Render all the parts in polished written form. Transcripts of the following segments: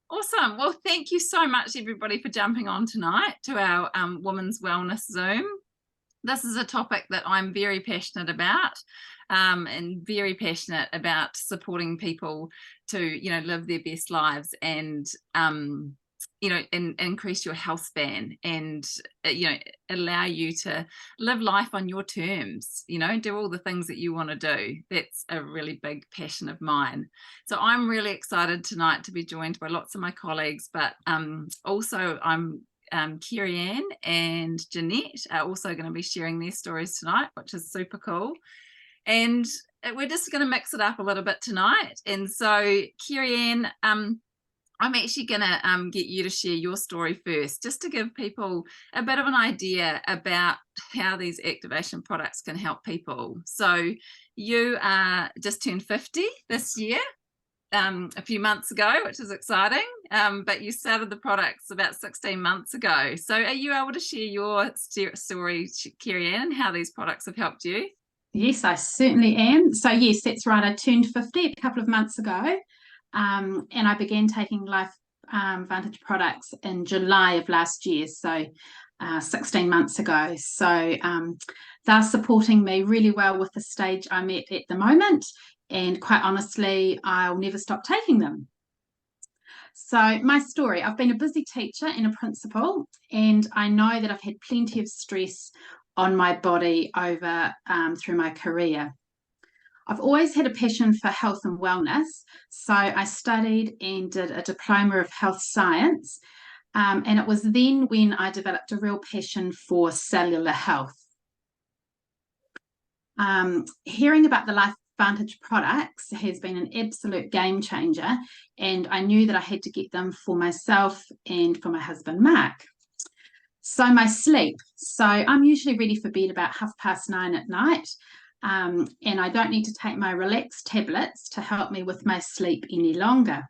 Awesome. Well, thank you so much, everybody, for jumping on tonight to our Women's Wellness Zoom. This is a topic that I'm very passionate about, and very passionate about supporting people to, live their best lives and, and increase your health span and, allow you to live life on your terms, do all the things that you want to do. That's a really big passion of mine. So I'm really excited tonight to be joined by lots of my colleagues, but also I'm Carey-Anne and Janette are also going to be sharing their stories tonight, which is super cool. And we're just going to mix it up a little bit tonight. And so, Carey-Anne, I'm actually going to get you to share your story first, just to give people a bit of an idea about how these activation products can help people. So you just turned 50 this year. A few months ago, which is exciting, but you started the products about 16 months ago. So are you able to share your story, Carey-Anne, and how these products have helped you? Yes, I certainly am. So yes, that's right. I turned 50 a couple of months ago, and I began taking Life Vantage products in July of last year, so 16 months ago. So they're supporting me really well with the stage I'm at the moment, and quite honestly, I'll never stop taking them. So my story, I've been a busy teacher and a principal, and I know that I've had plenty of stress on my body over through my career. I've always had a passion for health and wellness, so I studied and did a diploma of health science, and it was then when I developed a real passion for cellular health. Hearing about the Life Vantage products has been an absolute game changer, and I knew that I had to get them for myself and for my husband, Mark. So my sleep. So I'm usually ready for bed about 9:30 at night, and I don't need to take my relax tablets to help me with my sleep any longer.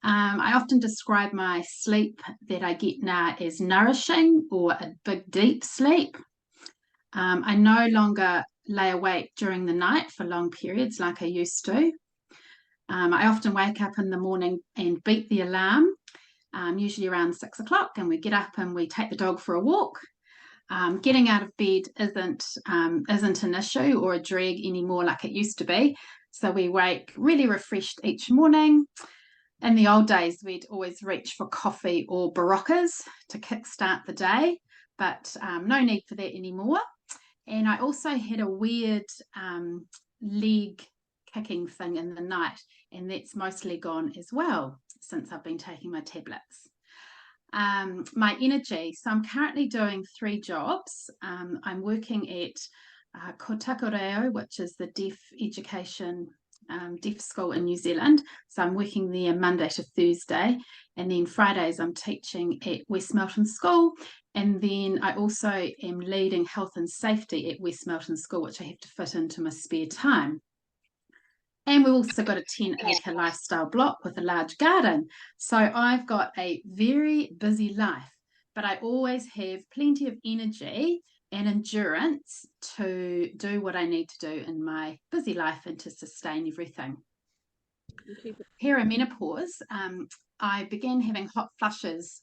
I often describe my sleep that I get now as nourishing or a big deep sleep. I no longer lay awake during the night for long periods like I used to. I often wake up in the morning and beat the alarm, usually around 6 o'clock, and we get up and we take the dog for a walk. Getting out of bed isn't an issue or a drag anymore like it used to be. So we wake really refreshed each morning. In the old days, we'd always reach for coffee or Baroccas to kickstart the day, but no need for that anymore. And I also had a weird leg kicking thing in the night, and that's mostly gone as well since I've been taking my tablets. My energy. So I'm currently doing 3 jobs. I'm working at Ko Takoreo, which is the deaf education deaf school in New Zealand. So I'm working there Monday to Thursday, and then Fridays I'm teaching at West Melton School, and then I also am leading health and safety at West Melton School, which I have to fit into my spare time. And we've also got a 10-acre lifestyle block with a large garden. So I've got a very busy life, but I always have plenty of energy and endurance to do what I need to do in my busy life and to sustain everything. Perimenopause, I began having hot flushes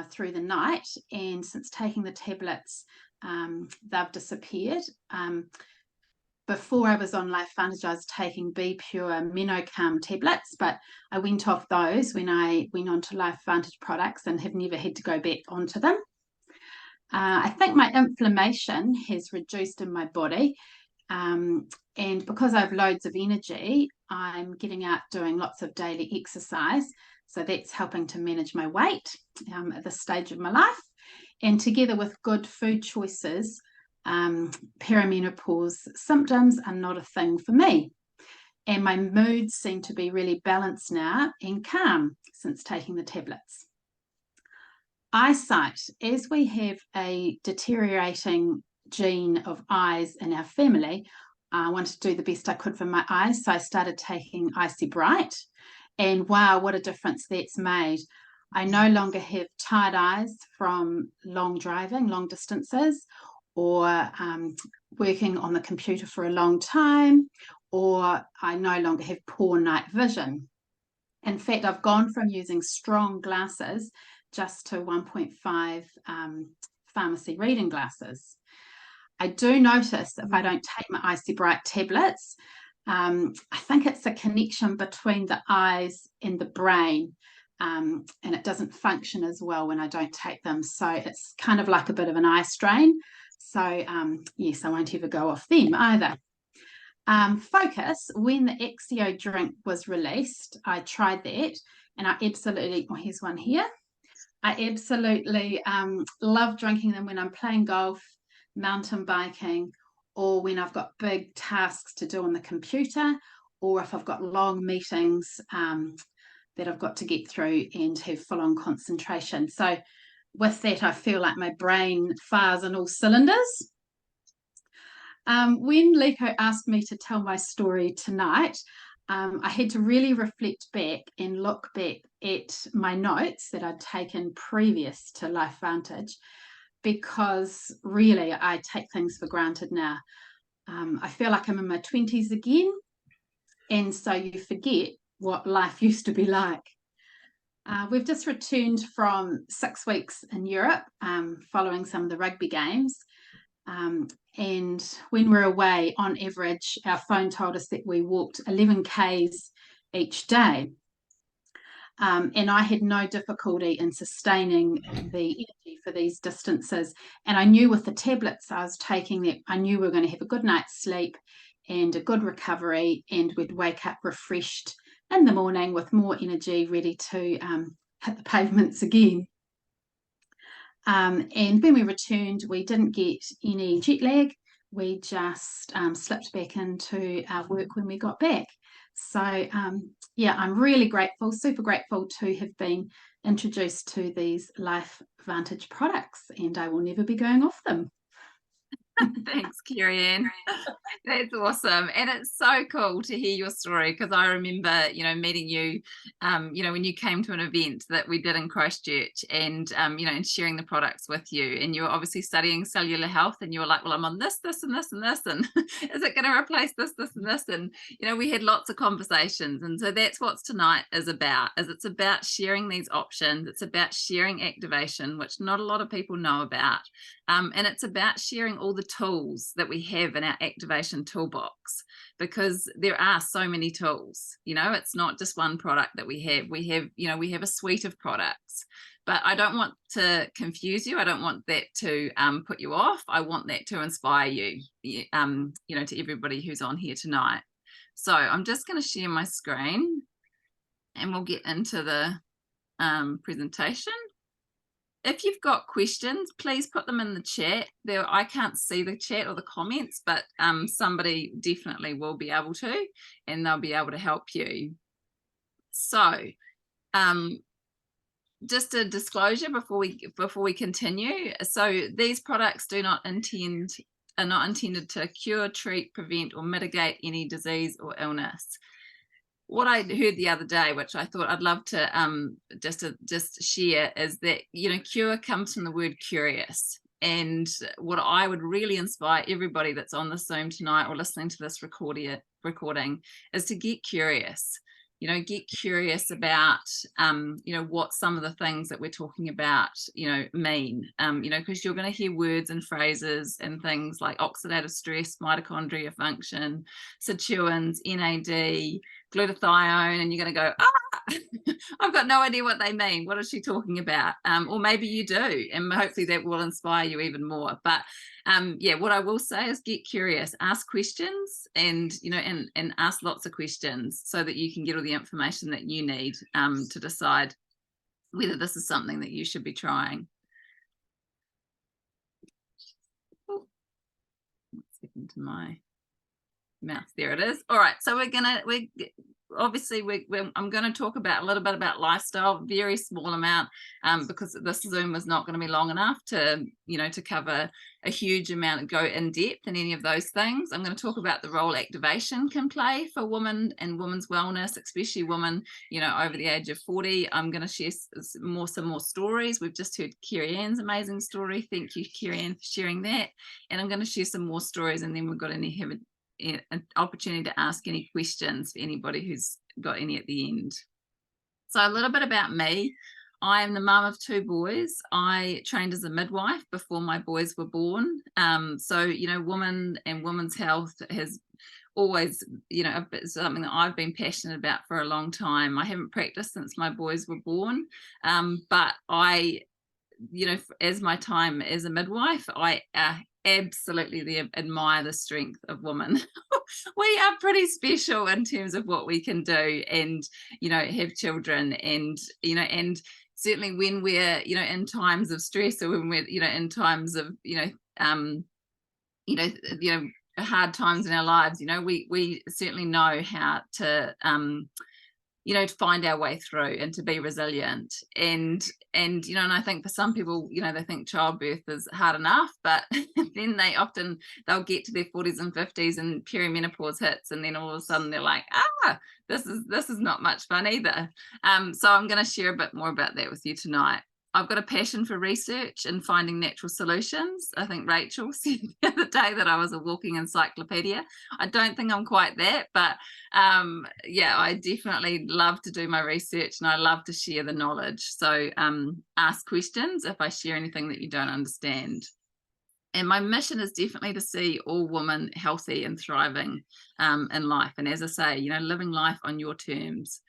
through the night, and since taking the tablets, they've disappeared. Before I was on Life Vantage, I was taking Be Pure Menocalm tablets, but I went off those when I went on to Life Vantage products and have never had to go back onto them. I think my inflammation has reduced in my body, and because I have loads of energy, I'm getting out doing lots of daily exercise, so that's helping to manage my weight at this stage of my life. And together with good food choices, perimenopause symptoms are not a thing for me. And my moods seem to be really balanced now and calm since taking the tablets. Eyesight, as we have a deteriorating gene of eyes in our family, I wanted to do the best I could for my eyes, so I started taking Icy Bright, and wow, what a difference that's made. I no longer have tired eyes from long driving, long distances, or working on the computer for a long time, or I no longer have poor night vision. In fact, I've gone from using strong glasses just to 1.5 pharmacy reading glasses. I do notice if I don't take my Icy Bright tablets, I think it's a connection between the eyes and the brain, and it doesn't function as well when I don't take them. So it's kind of like a bit of an eye strain. So yes, I won't ever go off them either. Focus, when the Exio drink was released, I tried that, and I absolutely, well, here's one here. I absolutely love drinking them when I'm playing golf, mountain biking, or when I've got big tasks to do on the computer, or if I've got long meetings that I've got to get through and have full-on concentration. So with that, I feel like my brain fires on all cylinders. When Liko asked me to tell my story tonight, I had to really reflect back and look back at my notes that I'd taken previous to LifeVantage, because really I take things for granted now. I feel like I'm in my 20s again, and so you forget what life used to be like. We've just returned from 6 weeks in Europe, following some of the rugby games. And when we're away, on average, our phone told us that we walked 11 Ks each day. And I had no difficulty in sustaining the energy for these distances. And I knew with the tablets I was taking that I knew we were going to have a good night's sleep and a good recovery, and we'd wake up refreshed in the morning with more energy, ready to hit the pavements again. And when we returned, we didn't get any jet lag. We just slipped back into our work when we got back. So yeah, I'm really grateful, super grateful to have been introduced to these LifeVantage products, and I will never be going off them. Thanks, Carey-Anne. That's awesome. And it's so cool to hear your story, because I remember, meeting you, when you came to an event that we did in Christchurch, and, and sharing the products with you. And you were obviously studying cellular health, and you were like, well, I'm on this, this, and this, and this. And is it going to replace this, this, and this? And, we had lots of conversations. And so that's what tonight is about, it's about sharing these options. It's about sharing activation, which not a lot of people know about. And it's about sharing all the tools that we have in our activation toolbox, because there are so many tools. It's not just one product that we have. We have a suite of products. But I don't want to confuse you. I don't want that to put you off. I want that to inspire you, to everybody who's on here tonight. So I'm just going to share my screen, and we'll get into the presentation. If you've got questions, please put them in the chat. I can't see the chat or the comments, but somebody definitely will be able to, and they'll be able to help you. So just a disclosure before we continue. So these products are not intended to cure, treat, prevent, or mitigate any disease or illness. What I heard the other day, which I thought I'd love to just share, is that cure comes from the word curious. And what I would really inspire everybody that's on the Zoom tonight or listening to this recording is to get curious. Get curious about what some of the things that we're talking about mean, because you're going to hear words and phrases and things like oxidative stress, mitochondria function, sirtuins, NAD, glutathione, and you're going to go, I've got no idea what they mean. What is she talking about? Or maybe you do, and hopefully that will inspire you even more. But yeah, what I will say is get curious, ask questions, and and ask lots of questions so that you can get all the information that you need to decide whether this is something that you should be trying. Oh, let's get into my mouse. There it is. All right, so I'm going to talk about a little bit about lifestyle, very small amount, because this Zoom was not going to be long enough to cover a huge amount and go in depth in any of those things. I'm going to talk about the role activation can play for women and women's wellness, especially women over the age of 40. I'm going to share some more stories. We've just heard Carey-Anne's amazing story. Thank you, Carey-Anne, for sharing that. And I'm going to share some more stories, and then we've got an opportunity to ask any questions for anybody who's got any at the end. So a little bit about me. I am the mum of 2 boys. I trained as a midwife before my boys were born. So, woman and women's health has always, something that I've been passionate about for a long time. I haven't practiced since my boys were born, but I, as my time as a midwife, I absolutely admire the strength of women. We are pretty special in terms of what we can do, and have children, and certainly when we're in times of stress, or when we're in times of um hard times in our lives, we certainly know how to to find our way through and to be resilient. And I think for some people, they think childbirth is hard enough, but then they'll get to their 40s and 50s and perimenopause hits, and then all of a sudden they're like, this is not much fun either. So I'm going to share a bit more about that with you tonight. I've got a passion for research and finding natural solutions. I think Rachel said the other day that I was a walking encyclopedia. I don't think I'm quite that, but I definitely love to do my research, and I love to share the knowledge. So ask questions if I share anything that you don't understand. And my mission is definitely to see all women healthy and thriving in life. And as I say, living life on your terms.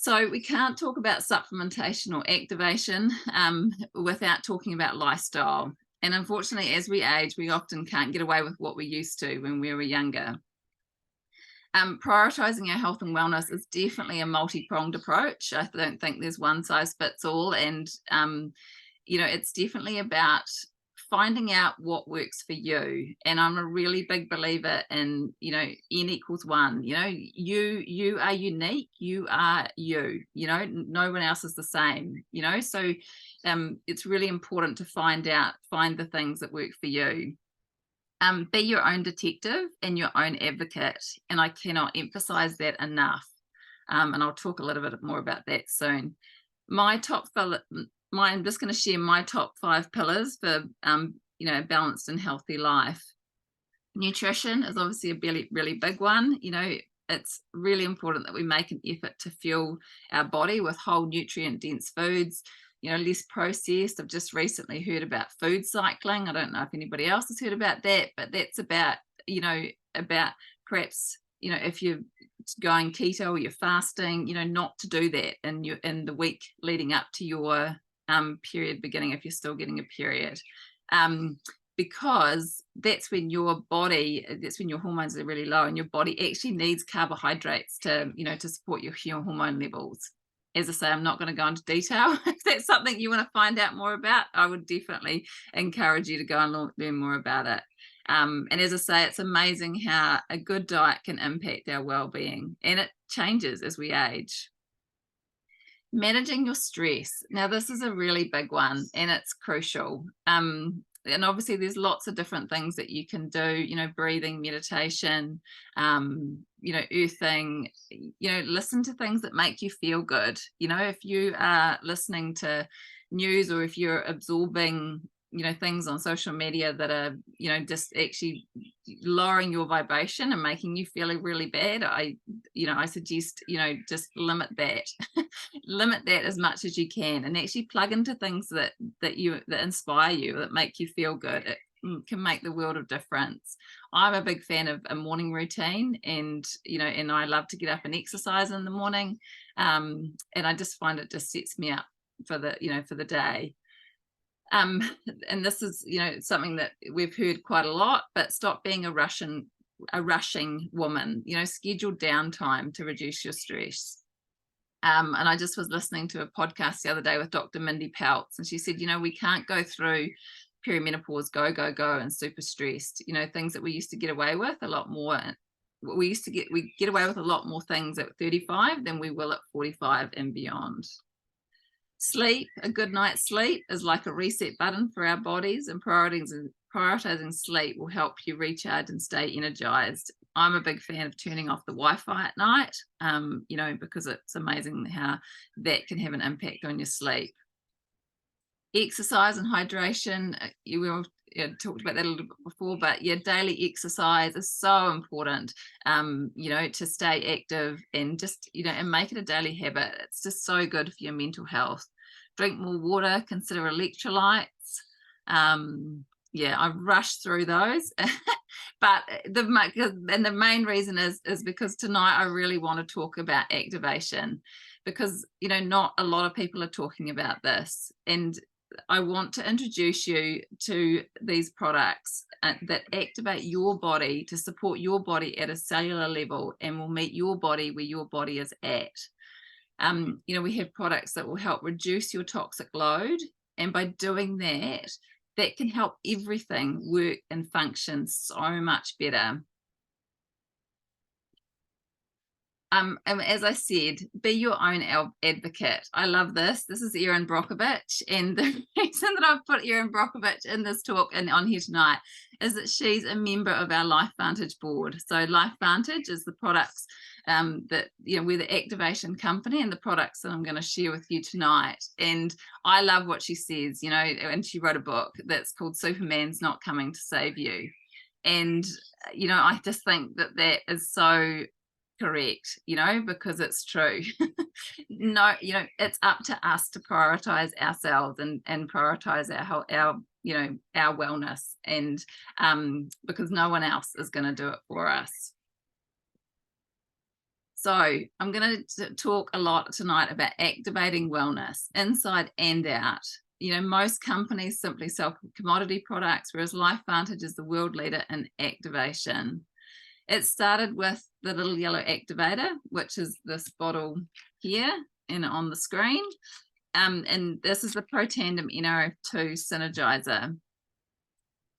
So we can't talk about supplementation or activation without talking about lifestyle. And unfortunately, as we age, we often can't get away with what we used to when we were younger. Prioritizing our health and wellness is definitely a multi-pronged approach. I don't think there's one size fits all. And, it's definitely about finding out what works for you. And I'm a really big believer in, N equals 1. You are unique. You are you. No one else is the same. So it's really important to find the things that work for you. Be your own detective and your own advocate, and I cannot emphasize that enough. And I'll talk a little bit more about that soon. I'm just going to share my top 5 pillars for a balanced and healthy life. Nutrition is obviously a really big one. It's really important that we make an effort to fuel our body with whole nutrient dense foods, less processed. I've just recently heard about food cycling. I don't know if anybody else has heard about that, but that's about perhaps, if you're going keto or you're fasting, not to do that in the week leading up to your period beginning, if you're still getting a period, because that's when your hormones are really low, and your body actually needs carbohydrates to support your hormone levels. As I say, I'm not going to go into detail. If that's something you want to find out more about, I would definitely encourage you to go and learn more about it. And as I say, it's amazing how a good diet can impact our well-being, and it changes as we age. Managing your stress. Now, this is a really big one, and it's crucial. And obviously there's lots of different things that you can do, breathing, meditation, earthing, listen to things that make you feel good. If you are listening to news, or if you're absorbing things on social media that are just actually lowering your vibration and making you feel really bad, I suggest just limit that limit that as much as you can, and actually plug into things that inspire you, that make you feel good. It can make the world of difference. I'm a big fan of a morning routine, and I love to get up and exercise in the morning, and I just find it just sets me up for the day. And this is something that we've heard quite a lot, but stop being a rushing woman. Schedule downtime to reduce your stress. And I just was listening to a podcast the other day with Dr. Mindy Peltz, and she said, we can't go through perimenopause, go and super stressed. Things that we used to get away with a lot more. We get away with a lot more things at 35 than we will at 45 and beyond. Sleep, a good night's sleep is like a reset button for our bodies, and prioritizing sleep will help you recharge and stay energized. I'm a big fan of turning off the Wi-Fi at night, because it's amazing how that can have an impact on your sleep. Exercise and hydration, you will talked about that a little bit before, but yeah, daily exercise is so important, you know, to stay active and just, you know, and make it a daily habit. It's just so good for your mental health. Drink more water, consider electrolytes. Yeah, I've rushed through those, but the main reason is because tonight I really want to talk about activation, because, you know, not a lot of people are talking about this, and I want to introduce you to these products that activate your body to support your body at a cellular level and will meet your body where your body is at. You know, we have products that will help reduce your toxic load, and by doing that, that can help everything work and function so much better. And as I said, be your own advocate. I love this. This is Erin Brockovich, and the reason that I've put Erin Brockovich in this talk and on here tonight is that she's a member of our LifeVantage board. So LifeVantage is the products that, you know, we're the activation company, and the products that I'm going to share with you tonight. And I love what she says, you know, and she wrote a book that's called Superman's Not Coming to Save You. And, you know, I just think that that is so correct, you know, because it's true. No, you know, it's up to us to prioritize ourselves and prioritize our you know, our wellness, and because no one else is going to do it for us. So I'm going to talk a lot tonight about activating wellness inside and out. You know, most companies simply sell commodity products, whereas LifeVantage is the world leader in activation. It started with the little yellow activator, which is this bottle here and on the screen. And this is the Protandim NRF2 Synergizer.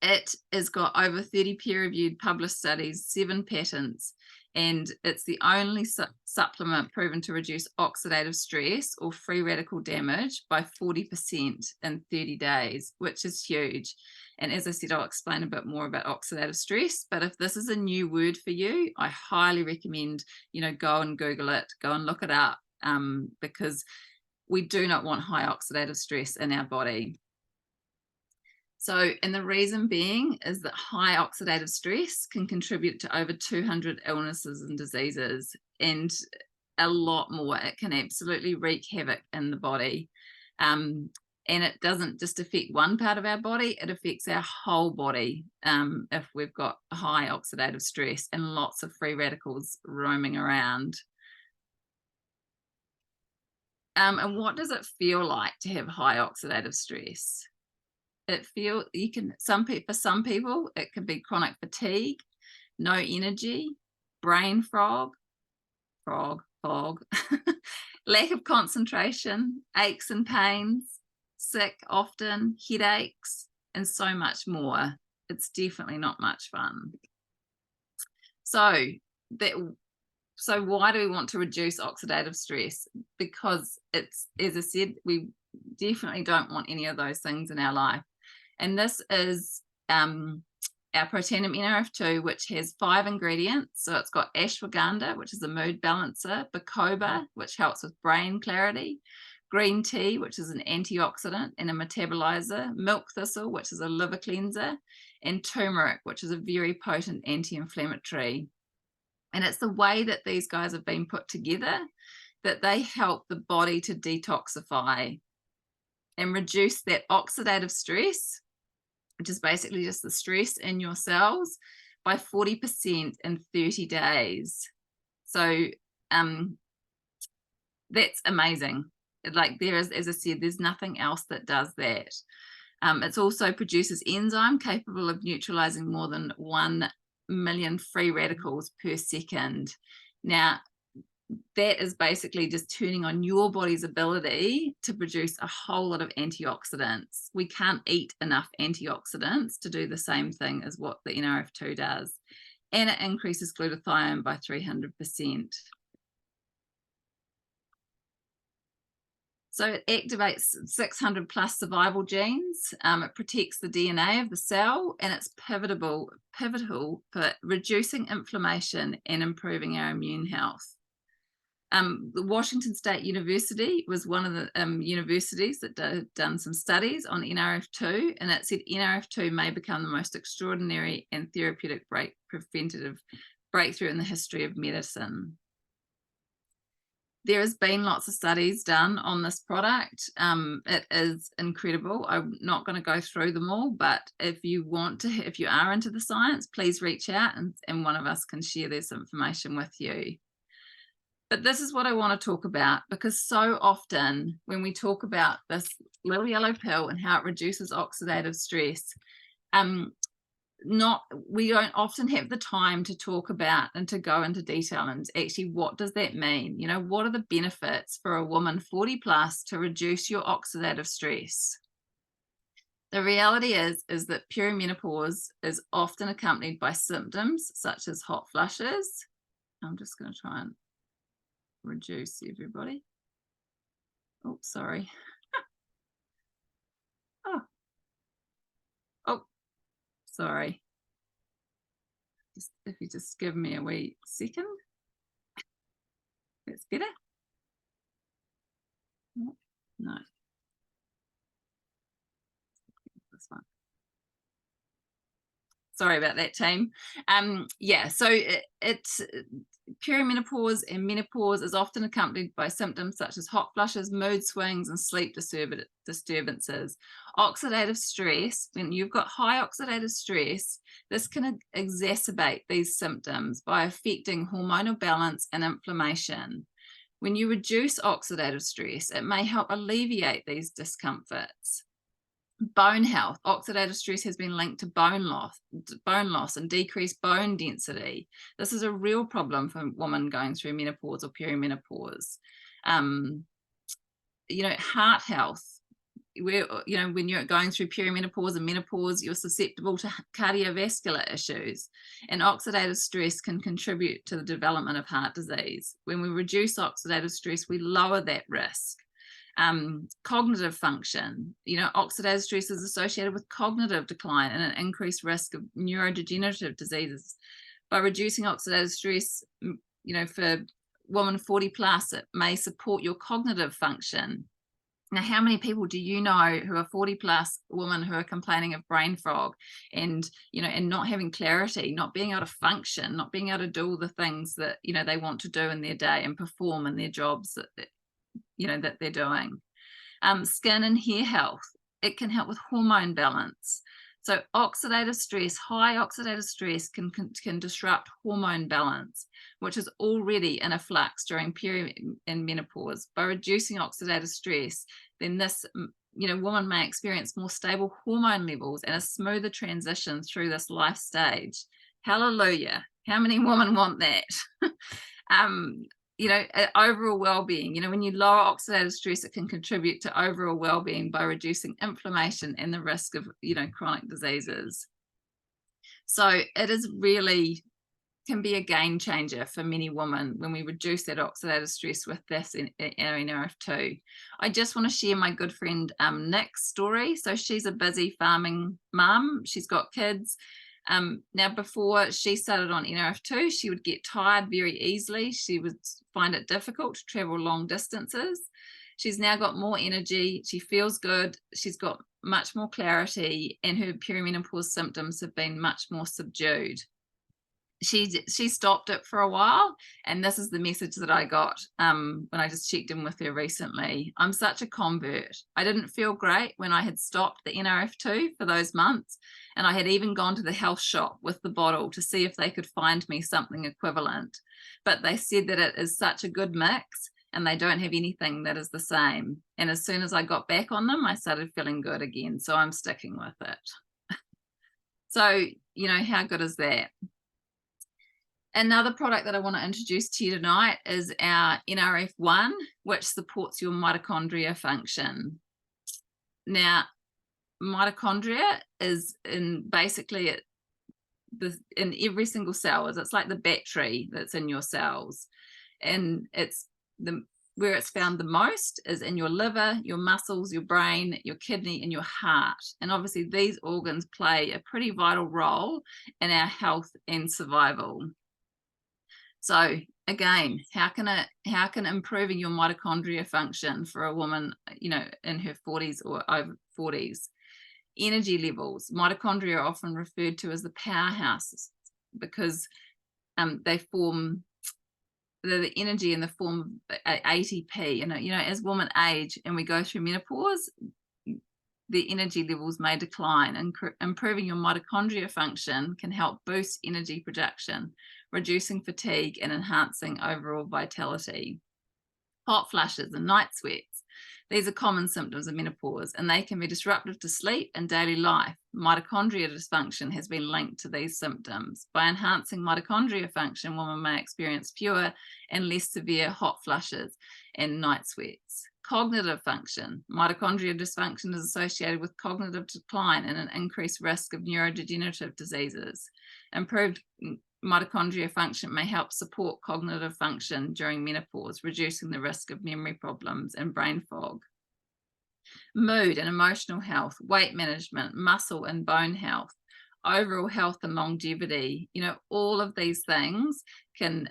It has got over 30 peer-reviewed published studies, 7 patents, and it's the only supplement proven to reduce oxidative stress or free radical damage by 40% in 30 days, which is huge. And as I said, I'll explain a bit more about oxidative stress, but if this is a new word for you, I highly recommend, you know, go and Google it, go and look it up, because we do not want high oxidative stress in our body. So, and the reason being is that high oxidative stress can contribute to over 200 illnesses and diseases, and a lot more. It can absolutely wreak havoc in the body. And it doesn't just affect one part of our body, it affects our whole body if we've got high oxidative stress and lots of free radicals roaming around. And what does it feel like to have high oxidative stress? For some people, it can be chronic fatigue, no energy, brain fog, lack of concentration, aches and pains, sick often, headaches, and so much more. It's definitely not much fun. So why do we want to reduce oxidative stress? Because it's, as I said, we definitely don't want any of those things in our life. And this is our Protandim NRF2, which has 5 ingredients. So it's got ashwagandha, which is a mood balancer, bacoba, which helps with brain clarity, green tea, which is an antioxidant and a metabolizer, milk thistle, which is a liver cleanser, and turmeric, which is a very potent anti-inflammatory. And it's the way that these guys have been put together that they help the body to detoxify and reduce that oxidative stress, which is basically just the stress in your cells, by 40% in 30 days. So that's amazing. Like, there is, as I said, there's nothing else that does that. It also produces enzyme capable of neutralizing more than 1 million free radicals per second. Now, that is basically just turning on your body's ability to produce a whole lot of antioxidants. We can't eat enough antioxidants to do the same thing as what the NRF2 does. And it increases glutathione by 300%. So it activates 600 plus survival genes. It protects the DNA of the cell, and it's pivotal for reducing inflammation and improving our immune health. The Washington State University was one of the universities that done some studies on NRF2, and it said NRF2 may become the most extraordinary and therapeutic preventative breakthrough in the history of medicine. There has been lots of studies done on this product. It is incredible. I'm not going to go through them all, but if you are into the science, please reach out and one of us can share this information with you. But this is what I want to talk about, because so often when we talk about this little yellow pill and how it reduces oxidative stress, we don't often have the time to talk about and to go into detail and actually what does that mean? You know, what are the benefits for a woman 40 plus to reduce your oxidative stress? The reality is that perimenopause is often accompanied by symptoms such as hot flushes. I'm just going to try and reduce everybody. Oh, sorry. Oh, sorry. If you just give me a wee second. That's better. No. This one. Sorry about that, team. Yeah, so it's perimenopause and menopause is often accompanied by symptoms such as hot flushes, mood swings, and sleep disturbances. Oxidative stress, when you've got high oxidative stress, this can exacerbate these symptoms by affecting hormonal balance and inflammation. When you reduce oxidative stress, it may help alleviate these discomforts. Bone health. Oxidative stress has been linked to bone loss and decreased bone density. This is a real problem for women going through menopause or perimenopause. You know, heart health. When you're going through perimenopause and menopause, you're susceptible to cardiovascular issues, and oxidative stress can contribute to the development of heart disease. When we reduce oxidative stress, we lower that risk. Cognitive function, oxidative stress is associated with cognitive decline and an increased risk of neurodegenerative diseases. By reducing oxidative stress, for women 40 plus, it may support your cognitive function. Now, how many people do you know who are 40 plus women who are complaining of brain fog and not having clarity, not being able to function, not being able to do all the things that they want to do in their day and perform in their jobs that they're doing? Skin and hair health, it can help with hormone balance. So oxidative stress, high oxidative stress can disrupt hormone balance, which is already in a flux during peri and menopause. By reducing oxidative stress, then this woman may experience more stable hormone levels and a smoother transition through this life stage. Hallelujah. How many women want that? Overall well-being, when you lower oxidative stress, it can contribute to overall well-being by reducing inflammation and the risk of, chronic diseases. So it is really can be a game changer for many women when we reduce that oxidative stress with this in NRF2. I just want to share my good friend Nick's story. So she's a busy farming mum. She's got kids. Now, before she started on NRF2, she would get tired very easily. She would find it difficult to travel long distances. She's now got more energy. She feels good. She's got much more clarity, and her perimenopause symptoms have been much more subdued. She stopped it for a while, and this is the message that I got when I just checked in with her recently. I'm such a convert. I didn't feel great when I had stopped the NRF2 for those months, and I had even gone to the health shop with the bottle to see if they could find me something equivalent. But they said that it is such a good mix and they don't have anything that is the same. And as soon as I got back on them, I started feeling good again. So I'm sticking with it. So, how good is that? Another product that I want to introduce to you tonight is our NRF1, which supports your mitochondria function. Now, mitochondria is in every single cell. It's like the battery that's in your cells, and where it's found the most is in your liver, your muscles, your brain, your kidney, and your heart. And obviously these organs play a pretty vital role in our health and survival. So again, how can improving your mitochondria function for a woman, in her 40s or over 40s? Energy levels. Mitochondria are often referred to as the powerhouses because they form the energy in the form of ATP. As women age and we go through menopause, the energy levels may decline, and improving your mitochondria function can help boost energy production, reducing fatigue and enhancing overall vitality. Hot flushes and night sweats. These are common symptoms of menopause, and they can be disruptive to sleep and daily life. Mitochondria dysfunction has been linked to these symptoms. By enhancing mitochondria function, women may experience fewer and less severe hot flushes and night sweats. Cognitive function. Mitochondria dysfunction is associated with cognitive decline and an increased risk of neurodegenerative diseases. Improved mitochondria function may help support cognitive function during menopause, reducing the risk of memory problems and brain fog. Mood and emotional health, weight management, muscle and bone health, overall health and longevity. All of these things can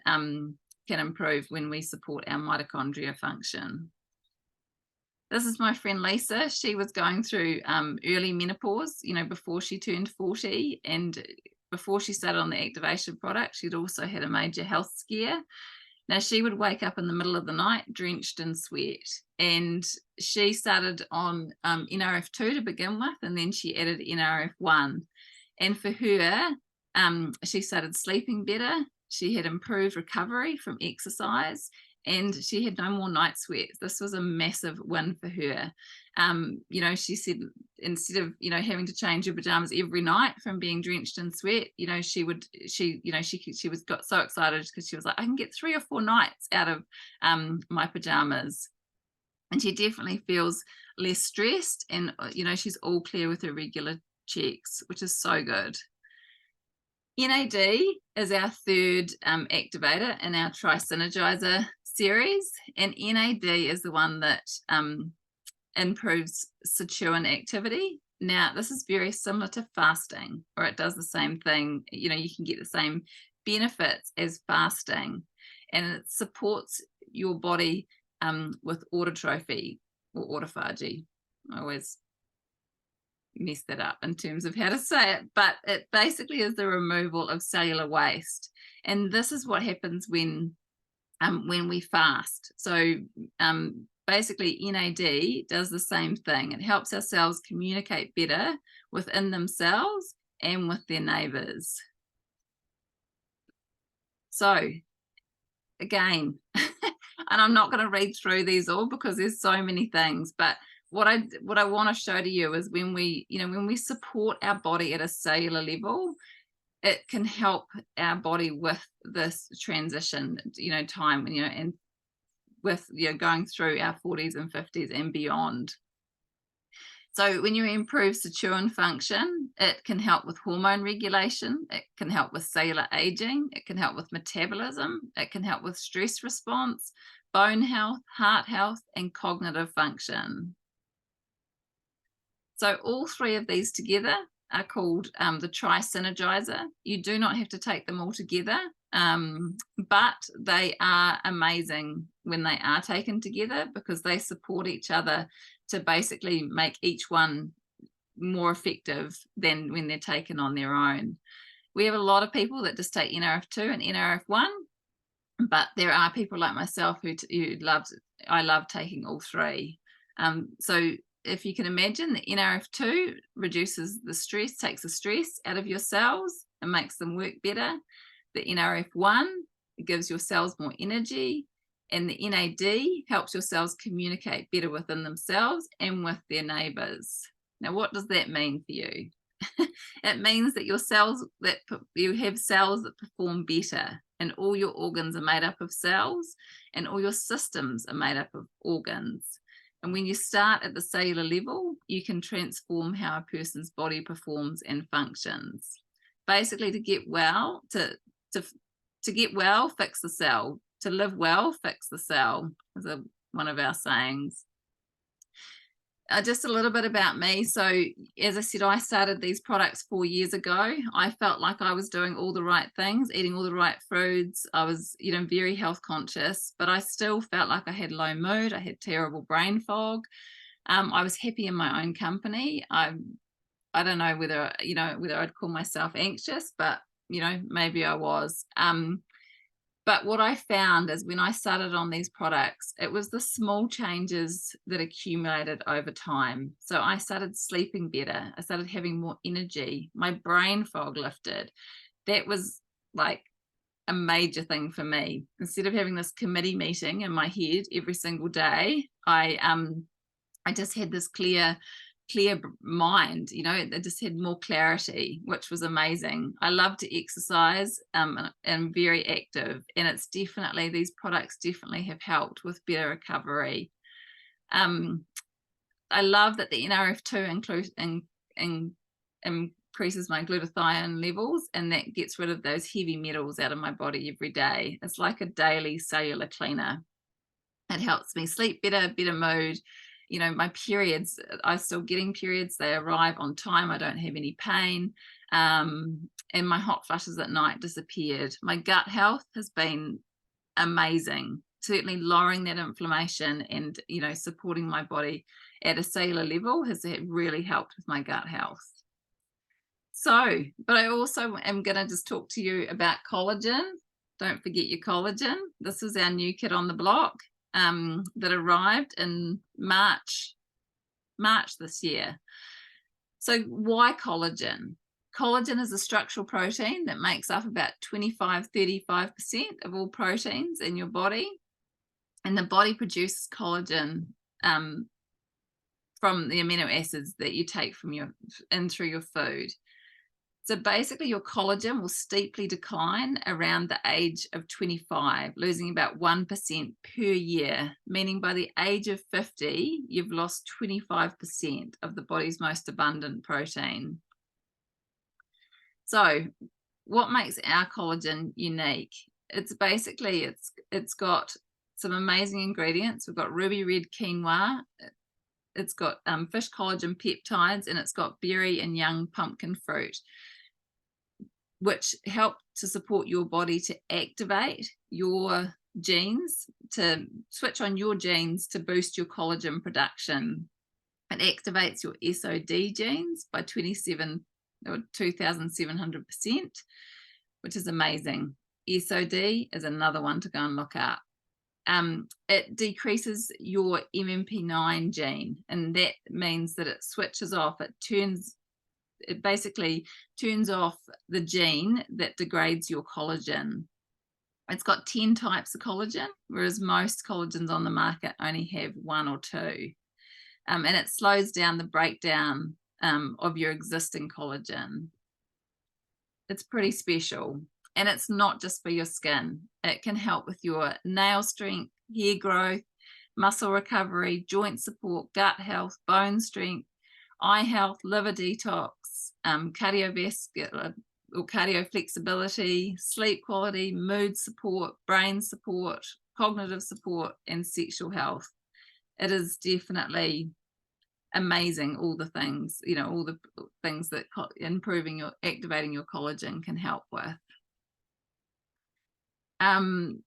improve when we support our mitochondria function. This is my friend Lisa. She was going through early menopause, before she turned 40, and before she started on the activation product, she'd also had a major health scare. Now, she would wake up in the middle of the night drenched in sweat, and she started on NRF2 to begin with, and then she added NRF1. And for her, she started sleeping better. She had improved recovery from exercise, and she had no more night sweats. This was a massive win for her. She said instead of having to change her pajamas every night from being drenched in sweat, she got so excited because she was like, I can get 3 or 4 nights out of my pajamas. And she definitely feels less stressed, and she's all clear with her regular checks, which is so good. NAD is our third activator in our Tri-Synergizer series, and NAD is the one that improves sirtuin activity. Now, this is very similar to fasting, or it does the same thing. You can get the same benefits as fasting, and it supports your body with autotrophy or autophagy. I always mess that up in terms of how to say it, but it basically is the removal of cellular waste, and this is what happens when we fast. So basically NAD does the same thing. It helps our cells communicate better within themselves and with their neighbors. So again, and I'm not going to read through these all because there's so many things, but what I want to show to you is when we support our body at a cellular level, it can help our body with this transition, time, and with going through our 40s and 50s and beyond. So when you improve sirtuin function, it can help with hormone regulation, it can help with cellular aging, it can help with metabolism, it can help with stress response, bone health, heart health, and cognitive function. So all 3 of these together are called the Tri-Synergizer. You do not have to take them all together, but they are amazing when they are taken together because they support each other to basically make each one more effective than when they're taken on their own. We have a lot of people that just take NRF2 and NRF1, but there are people like myself who I love taking all 3. So if you can imagine, the NRF2 reduces the stress, takes the stress out of your cells and makes them work better. The NRF1 gives your cells more energy, and the NAD helps your cells communicate better within themselves and with their neighbors. Now, what does that mean for you? It means that you have cells that perform better, and all your organs are made up of cells, and all your systems are made up of organs. And when you start at the cellular level, you can transform how a person's body performs and functions. Basically, to get well, to get well, fix the cell. To live well, fix the cell, is one of our sayings. Just a little bit about me. So as I said, I started these products 4 years ago. I felt like I was doing all the right things, eating all the right foods. I was, very health conscious, but I still felt like I had low mood. I had terrible brain fog. I was happy in my own company. I don't know whether I'd call myself anxious, but maybe I was. But what I found is when I started on these products, it was the small changes that accumulated over time. So I started sleeping better. I started having more energy. My brain fog lifted. That was like a major thing for me. Instead of having this committee meeting in my head every single day, I just had this clear mind. It just had more clarity, which was amazing. I love to exercise, and very active, and it's definitely, these products definitely have helped with better recovery. I love that the NRF2 increases my glutathione levels, and that gets rid of those heavy metals out of my body every day. It's like a daily cellular cleaner. It helps me sleep better mood. My periods, I'm still getting periods. They arrive on time. I don't have any pain. And my hot flushes at night disappeared. My gut health has been amazing. Certainly lowering that inflammation and, supporting my body at a cellular level has really helped with my gut health. So, but I also am going to just talk to you about collagen. Don't forget your collagen. This is our new kid on the block. That arrived in March this year. So why collagen? Collagen is a structural protein that makes up about 25-35% of all proteins in your body, and the body produces collagen from the amino acids that you take from through your food. So basically your collagen will steeply decline around the age of 25, losing about 1% per year, meaning by the age of 50, you've lost 25% of the body's most abundant protein. So what makes our collagen unique? It's basically, it's got some amazing ingredients. We've got ruby red quinoa. It's got fish collagen peptides, and it's got berry and young pumpkin fruit, which help to support your body to activate your genes, to switch on your genes to boost your collagen production. It activates your SOD genes by 2,700%, which is amazing. SOD is another one to go and look up. It decreases your MMP9 gene, and that means that it switches off, it basically turns off the gene that degrades your collagen. It's got 10 types of collagen, whereas most collagens on the market only have 1 or 2. And it slows down the breakdown of your existing collagen. It's pretty special. And it's not just for your skin. It can help with your nail strength, hair growth, muscle recovery, joint support, gut health, bone strength, eye health, liver detox, cardiovascular or cardio flexibility, sleep quality, mood support, brain support, cognitive support, and sexual health. It is definitely amazing, all the things, all the things that activating your collagen can help with. And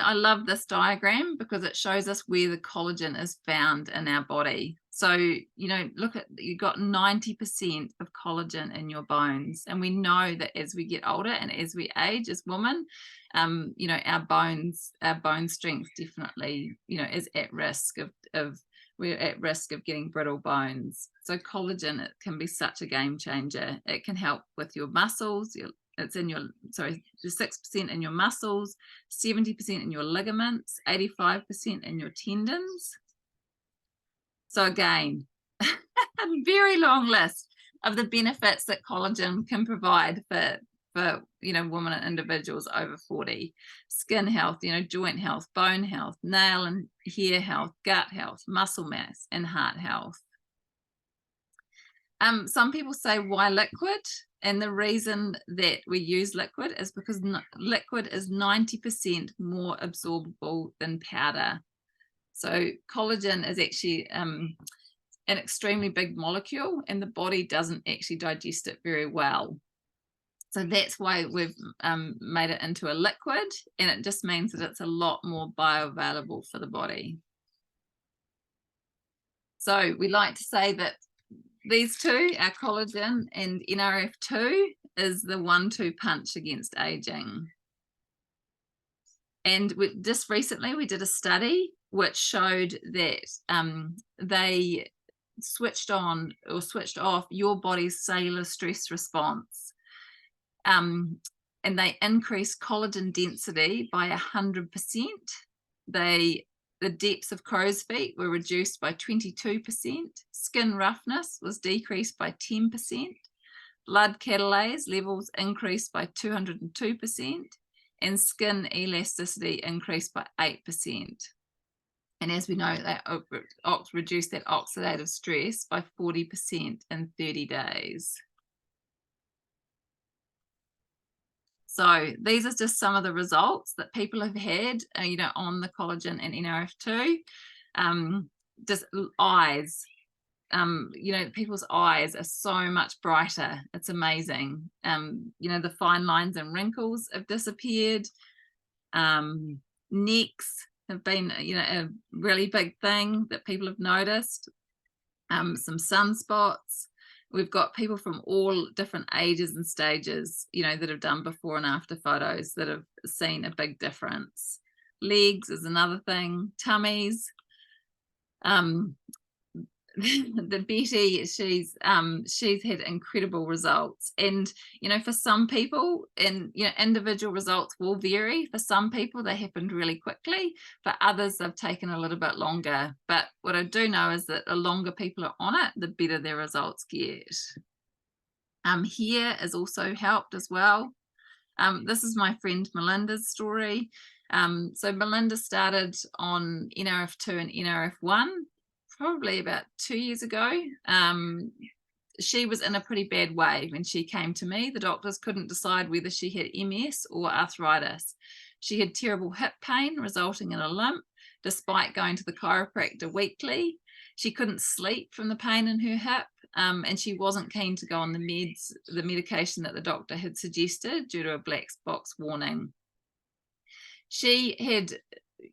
I love this diagram because it shows us where the collagen is found in our body. So, look at, you've got 90% of collagen in your bones. And we know that as we get older and as we age as women, our bone strength definitely, is at risk we're at risk of getting brittle bones. So collagen, it can be such a game changer. It can help with your muscles. It's in your 6% in your muscles, 70% in your ligaments, 85% in your tendons. So again, a very long list of the benefits that collagen can provide for women and individuals over 40. Skin health, joint health, bone health, nail and hair health, gut health, muscle mass, and heart health. Some people say, why liquid? And the reason that we use liquid is because liquid is 90% more absorbable than powder. So collagen is actually an extremely big molecule, and the body doesn't actually digest it very well. So that's why we've made it into a liquid, and it just means that it's a lot more bioavailable for the body. So we like to say that these two, our collagen and NRF2, is the 1-2 punch against aging. And just recently we did a study which showed that they switched on or switched off your body's cellular stress response. And they increased collagen density by 100%. The depths of crow's feet were reduced by 22%. Skin roughness was decreased by 10%. Blood catalase levels increased by 202%. And skin elasticity increased by 8%. And as we know, that reduced that oxidative stress by 40% in 30 days. So these are just some of the results that people have had, on the collagen and NRF2. Just eyes, people's eyes are so much brighter. It's amazing. The fine lines and wrinkles have disappeared. Necks have been, a really big thing that people have noticed. Some sunspots. We've got people from all different ages and stages, that have done before and after photos that have seen a big difference. Legs is another thing. Tummies. The Betty, she's had incredible results, and for some people, and individual results will vary. For some people they happened really quickly, for others they've taken a little bit longer. But what I do know is that the longer people are on it, the better their results get. Hair has also helped as well. This is my friend Melinda's story. So Melinda started on NRF2 and NRF1 probably about 2 years ago. She was in a pretty bad way when she came to me. The doctors couldn't decide whether she had MS or arthritis. She had terrible hip pain resulting in a limp, despite going to the chiropractor weekly. She couldn't sleep from the pain in her hip, and she wasn't keen to go on the medication that the doctor had suggested due to a black box warning. She had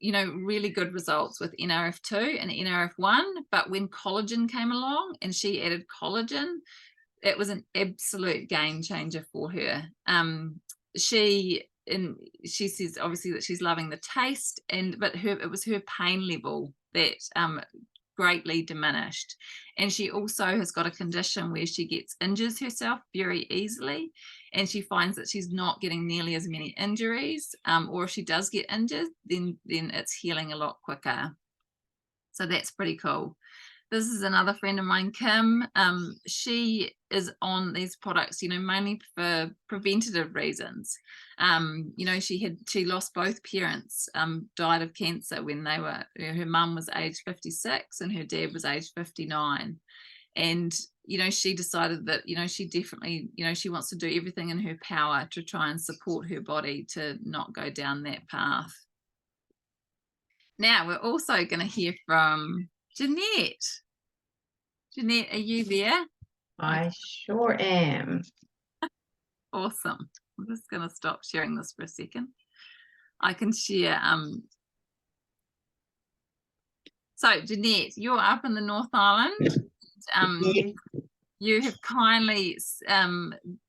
really good results with NRF2 and NRF1, but when collagen came along and she added collagen, it was an absolute game changer for her. She says obviously that she's loving the taste, but it was her pain level that greatly diminished. And she also has got a condition where she injures herself very easily, and she finds that she's not getting nearly as many injuries, or if she does get injured, then it's healing a lot quicker. So that's pretty cool. This is another friend of mine, Kim. She is on these products, mainly for preventative reasons. She lost both parents, died of cancer when they were, her mum was age 56 and her dad was age 59. And, she decided that, she definitely, she wants to do everything in her power to try and support her body to not go down that path. Now, we're also going to hear from Janette. Janette, are you there? I sure am. Awesome. I'm just going to stop sharing this for a second. I can share. So, Janette, you're up in the North Island. You have kindly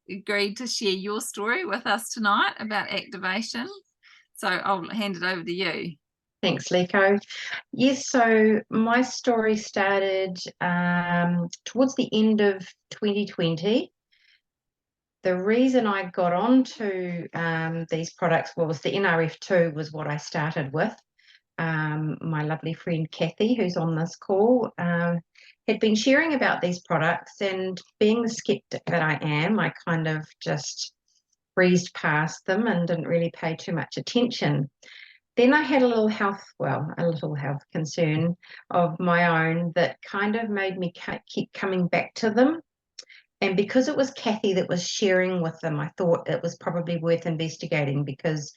agreed to share your story with us tonight about activation. So I'll hand it over to you. Thanks, Liko. Yes, so my story started towards the end of 2020. The reason I got onto these products was the NRF2 was what I started with. My lovely friend Kathy, who's on this call, had been sharing about these products, and being the skeptic that I am, I kind of just breezed past them and didn't really pay too much attention. Then I had a little health concern of my own that kind of made me keep coming back to them. And because it was Kathy that was sharing with them, I thought it was probably worth investigating, because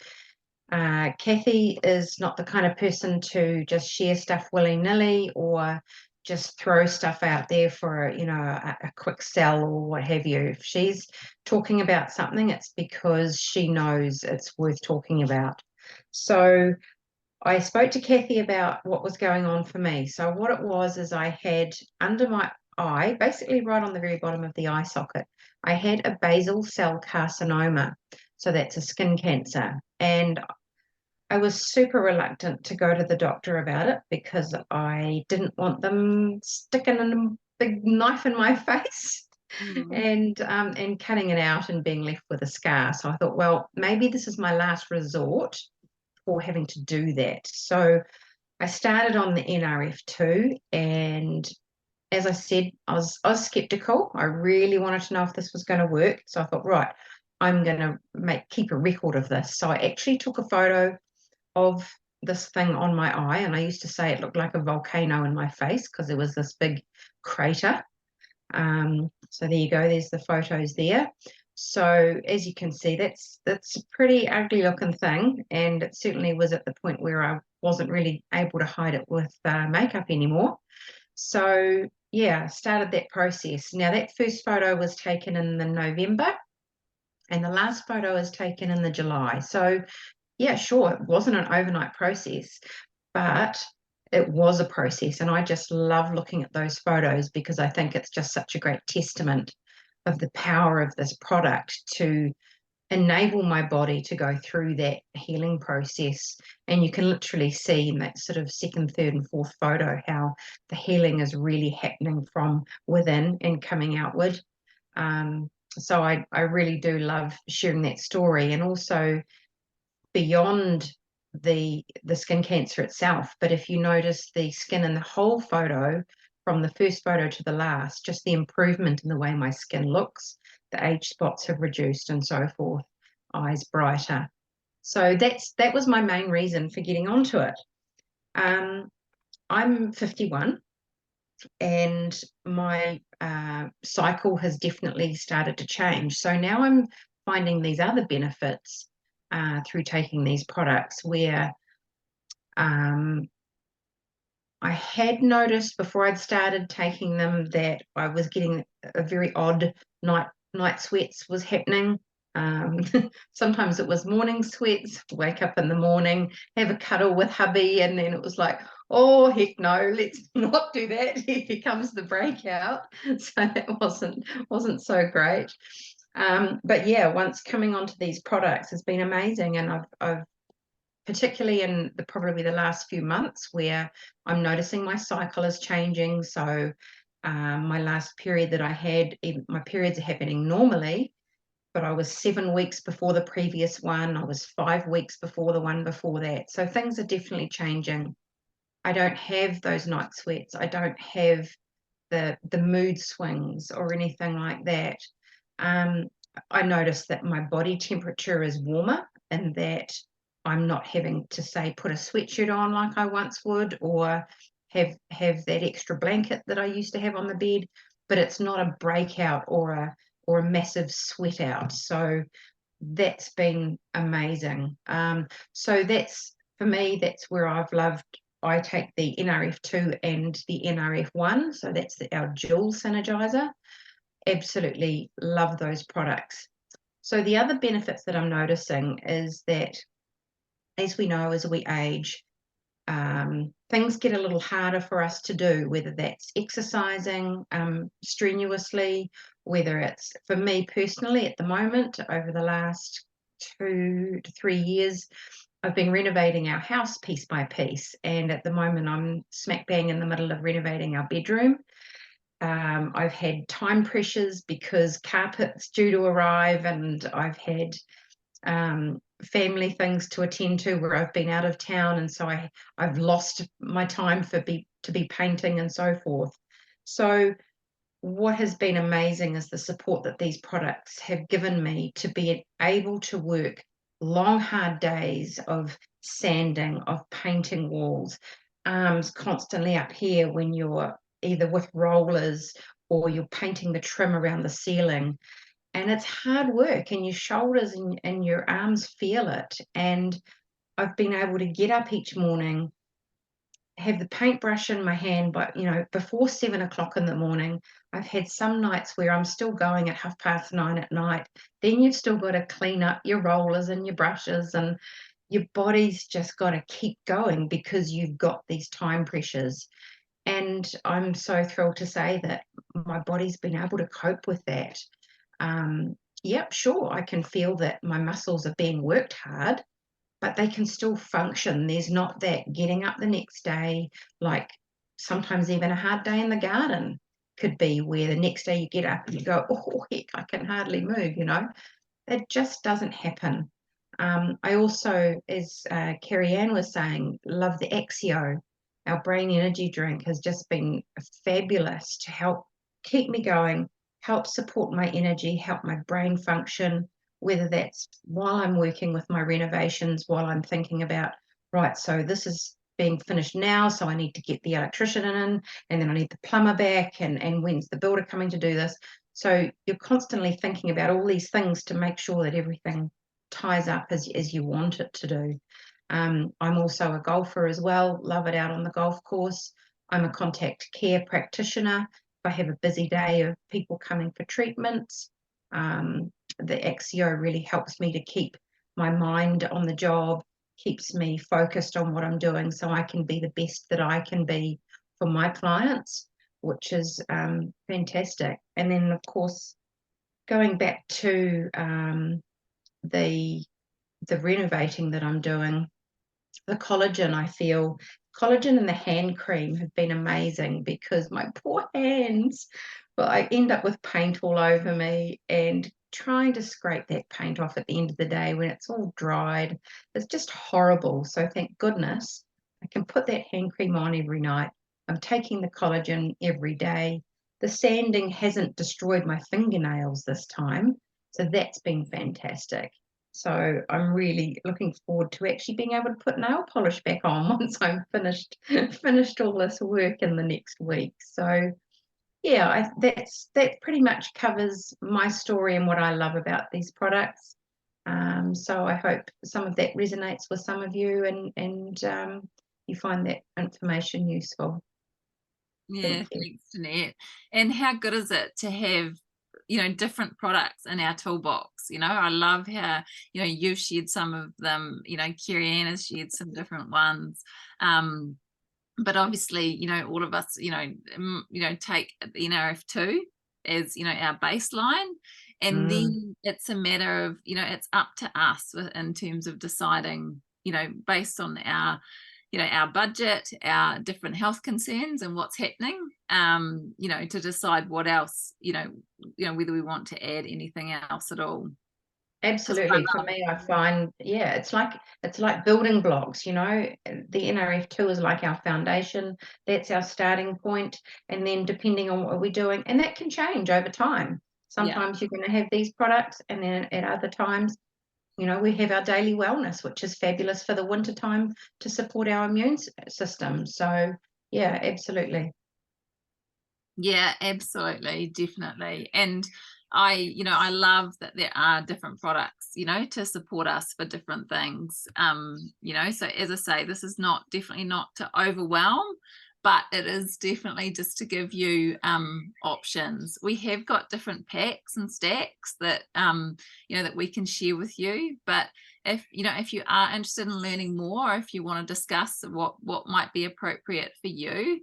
Kathy is not the kind of person to just share stuff willy-nilly or just throw stuff out there for, you know, a quick sell or what have you. If she's talking about something, it's because she knows it's worth talking about. So I spoke to Kathy about what was going on for me. So what it was is I had under my eye, basically right on the very bottom of the eye socket, I had a basal cell carcinoma. So that's a skin cancer. And I was super reluctant to go to the doctor about it because I didn't want them sticking a big knife in my face and cutting it out and being left with a scar. So I thought, well, maybe this is my last resort for having to do that. So I started on the NRF2, and as I said, I was skeptical. I really wanted to know if this was going to work. So I thought, right, I'm going to keep a record of this. So I actually took a photo of this thing on my eye, and I used to say it looked like a volcano in my face because there was this big crater. So there you go, there's the photos there. So as you can see, that's a pretty ugly looking thing, and it certainly was at the point where I wasn't really able to hide it with makeup anymore. So yeah, started that process. Now that first photo was taken in the November, and the last photo was taken in the July. So yeah, sure, it wasn't an overnight process, but it was a process. And I just love looking at those photos because I think it's just such a great testament of the power of this product to enable my body to go through that healing process. And you can literally see in that sort of second, third, and fourth photo how the healing is really happening from within and coming outward. So I really do love sharing that story, and also beyond the skin cancer itself. But if you notice the skin in the whole photo, from the first photo to the last, just the improvement in the way my skin looks, the age spots have reduced and so forth, eyes brighter. So that was my main reason for getting onto it. I'm 51, and my cycle has definitely started to change. So now I'm finding these other benefits through taking these products, where I had noticed before I'd started taking them that I was getting a very odd night sweats was happening. Sometimes it was morning sweats, wake up in the morning, have a cuddle with hubby, and then it was like, oh heck no, let's not do that. Here comes the breakout. So that wasn't so great. But yeah, once coming onto these products has been amazing, and I've particularly in probably the last few months, where I'm noticing my cycle is changing. So my last period that I had, my periods are happening normally, but I was 7 weeks before the previous one. I was 5 weeks before the one before that. So things are definitely changing. I don't have those night sweats. I don't have the mood swings or anything like that. I notice that my body temperature is warmer, and that I'm not having to, say, put a sweatshirt on like I once would, or have that extra blanket that I used to have on the bed, but it's not a breakout or a massive sweat out. So that's been amazing. So that's, for me, that's where I've loved. I take the NRF2 and the NRF1, so that's our dual synergizer. Absolutely love those products. So the other benefits that I'm noticing is that, as we know, as we age, things get a little harder for us to do, whether that's exercising strenuously, whether it's, for me personally at the moment, over the last 2 to 3 years, I've been renovating our house piece by piece. And at the moment, I'm smack bang in the middle of renovating our bedroom. I've had time pressures because carpet's due to arrive, and I've had family things to attend to where I've been out of town, and so I've lost my time to be painting and so forth. So what has been amazing is the support that these products have given me to be able to work long, hard days of sanding, of painting walls, arms constantly up here when you're either with rollers or you're painting the trim around the ceiling. And it's hard work, and your shoulders and your arms feel it. And I've been able to get up each morning, have the paintbrush in my hand, but before 7 o'clock in the morning. I've had some nights where I'm still going at 9:30 at night. Then you've still got to clean up your rollers and your brushes, and your body's just got to keep going because you've got these time pressures. And I'm so thrilled to say that my body's been able to cope with that. Yep, sure, I can feel that my muscles are being worked hard, but they can still function. There's not that getting up the next day, like sometimes even a hard day in the garden could be, where the next day you get up and you go, oh, heck, I can hardly move, It just doesn't happen. I also, as Carey-Anne was saying, love the Axio. Our brain energy drink has just been fabulous to help keep me going, help support my energy, help my brain function, whether that's while I'm working with my renovations, while I'm thinking about, right, so this is being finished now, so I need to get the electrician in, and then I need the plumber back, and when's the builder coming to do this? So you're constantly thinking about all these things to make sure that everything ties up as you want it to do. I'm also a golfer as well, love it out on the golf course. I'm a contact care practitioner. If I have a busy day of people coming for treatments, the Axio really helps me to keep my mind on the job, keeps me focused on what I'm doing, so I can be the best that I can be for my clients, which is fantastic. And then, of course, going back to the renovating that I'm doing, the collagen, I feel collagen and the hand cream have been amazing, because my poor hands, well, I end up with paint all over me, and trying to scrape that paint off at the end of the day when it's all dried, it's just horrible. So thank goodness I can put that hand cream on every night. I'm taking the collagen every day. The sanding hasn't destroyed my fingernails this time, so that's been fantastic. So I'm really looking forward to actually being able to put nail polish back on once I'm finished all this work in the next week. So yeah, that pretty much covers my story and what I love about these products. So I hope some of that resonates with some of you, and you find that information useful. Yeah, thanks, Janette. And how good is it to have different products in our toolbox? I love how you've shared some of them. Carey-Anne has shared some different ones, but obviously all of us take the NRF2 as our baseline, and then it's a matter of it's up to us in terms of deciding based on our our budget, our different health concerns and what's happening, to decide what else, whether we want to add anything else at all. Absolutely. For me, I find, yeah, it's like building blocks, the NRF2 is like our foundation. That's our starting point. And then depending on what we're doing, and that can change over time. Sometimes you're going to have these products, and then at other times, we have our daily wellness, which is fabulous for the winter time to support our immune system. So yeah, absolutely. Yeah, absolutely, definitely. And I love that there are different products, to support us for different things. So as I say, this is definitely not to overwhelm, but it is definitely just to give you options. We have got different packs and stacks that that we can share with you. But if you are interested in learning more, or if you want to discuss what might be appropriate for you,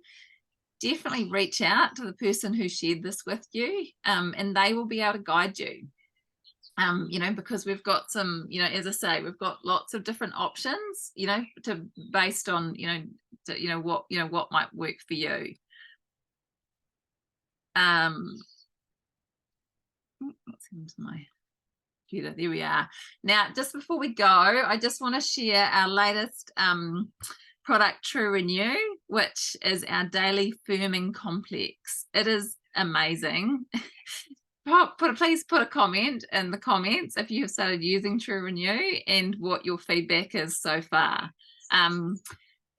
definitely reach out to the person who shared this with you, and they will be able to guide you. Because we've got some, as I say, we've got lots of different options, based on, what might work for you. What's happened to my computer? There we are. Now, just before we go, I just want to share our latest product, True Renew, which is our daily firming complex. It is amazing. Please put a comment in the comments if you have started using True Renew and what your feedback is so far.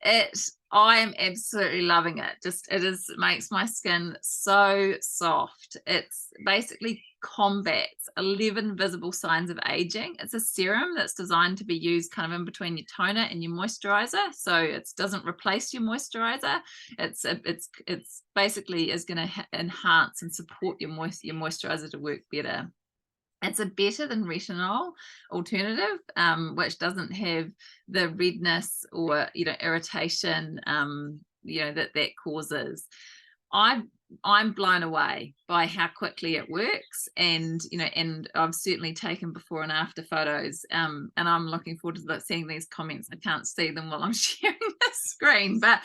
I am absolutely loving it. It makes my skin so soft. It's basically combats 11 visible signs of aging. It's a serum that's designed to be used kind of in between your toner and your moisturizer. So it doesn't replace your moisturizer. It's basically is going to enhance and support your moisturizer to work better. It's a better than retinol alternative, which doesn't have the redness or irritation that causes. I'm blown away by how quickly it works, and I've certainly taken before and after photos, and I'm looking forward to seeing these comments. I can't see them while I'm sharing the screen, but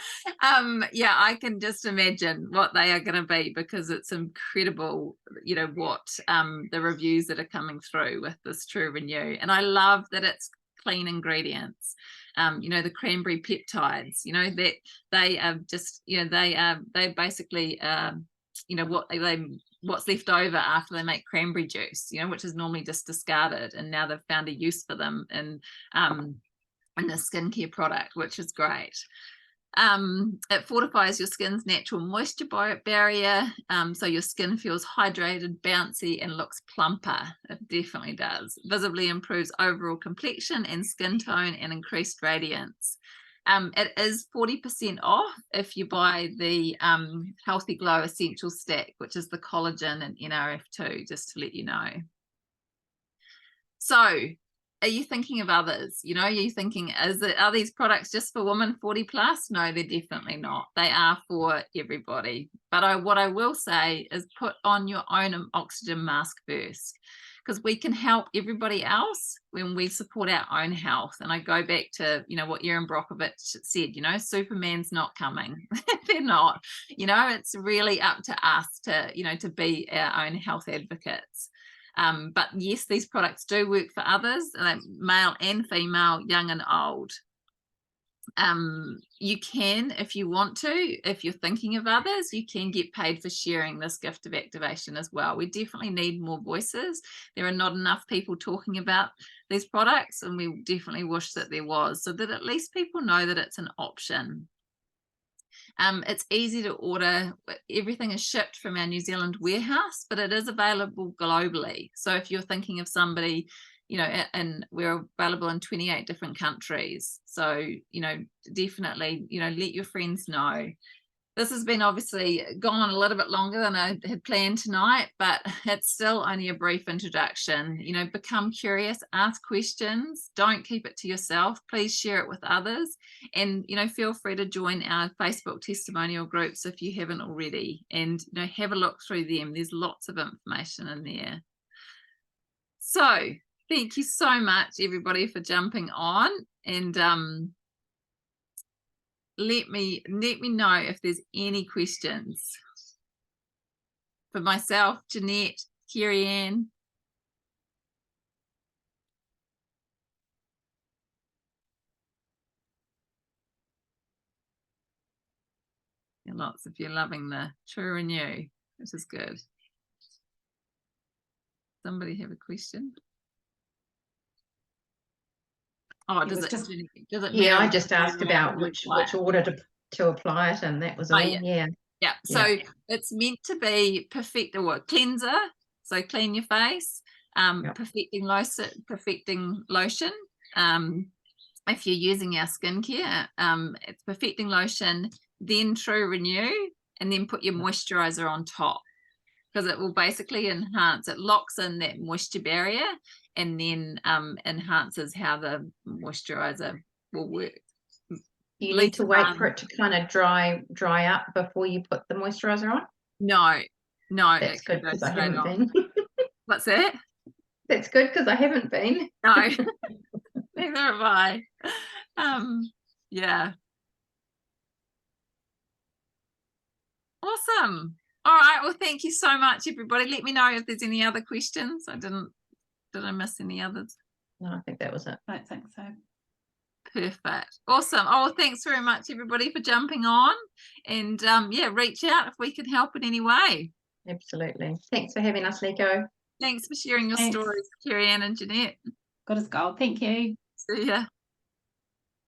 yeah, I can just imagine what they are going to be, because it's incredible what the reviews that are coming through with this True Renew. And I love that it's clean ingredients. The cranberry peptides, that they are just, they basically, what's left over after they make cranberry juice, which is normally just discarded, and now they've found a use for them in the skincare product, which is great. It fortifies your skin's natural moisture barrier, so your skin feels hydrated, bouncy, and looks plumper. It definitely does. Visibly improves overall complexion and skin tone, and increased radiance. It is 40% off if you buy the Healthy Glow Essential Stack, which is the collagen and NRF2, just to let you know. So, are you thinking of others? Are you thinking, are these products just for women 40 plus? No, they're definitely not. They are for everybody. But what I will say is put on your own oxygen mask first, because we can help everybody else when we support our own health. And I go back to, what Erin Brockovich said, Superman's not coming. They're not, it's really up to us to be our own health advocates. But yes, these products do work for others, male and female, young and old. You can, if you want to, if you're thinking of others, you can get paid for sharing this gift of activation as well. We definitely need more voices. There are not enough people talking about these products, and we definitely wish that there was, so that at least people know that it's an option. It's easy to order. Everything is shipped from our New Zealand warehouse, but it is available globally. So if you're thinking of somebody, and we're available in 28 different countries. So, definitely, let your friends know. This has been obviously gone a little bit longer than I had planned tonight, but it's still only a brief introduction. Become curious, ask questions, don't keep it to yourself. Please share it with others, and feel free to join our Facebook testimonial groups if you haven't already, and have a look through them. There's lots of information in there. So thank you so much, everybody, for jumping on, and let me know if there's any questions for myself, Janette, Carey-Anne. And lots of you loving the True Renew, which is good. Somebody have a question? Oh, does it yeah, I just asked about which order to apply it, and that was all. Yeah. So it's meant to be perfect, or cleanser, so clean your face, perfecting lotion. If you're using our skincare, it's perfecting lotion, then True Renew, and then put your moisturizer on top, because it will basically enhance, it locks in that moisture barrier, and then enhances how the moisturizer will work. You need to wait for it to kind of dry up before you put the moisturizer on? No. That's good, because I haven't been. What's that? That's good, because I haven't been. No. Neither have I. Yeah. Awesome. All right. Well, thank you so much, everybody. Let me know if there's any other questions. Did I miss any others? No, I think that was it. I don't think so. Perfect. Awesome. Oh, thanks very much, everybody, for jumping on, and reach out if we can help in any way. Absolutely. Thanks for having us, Liko. Thanks for sharing your stories, Carey-Anne and Janette. Good as gold. Thank you. See ya.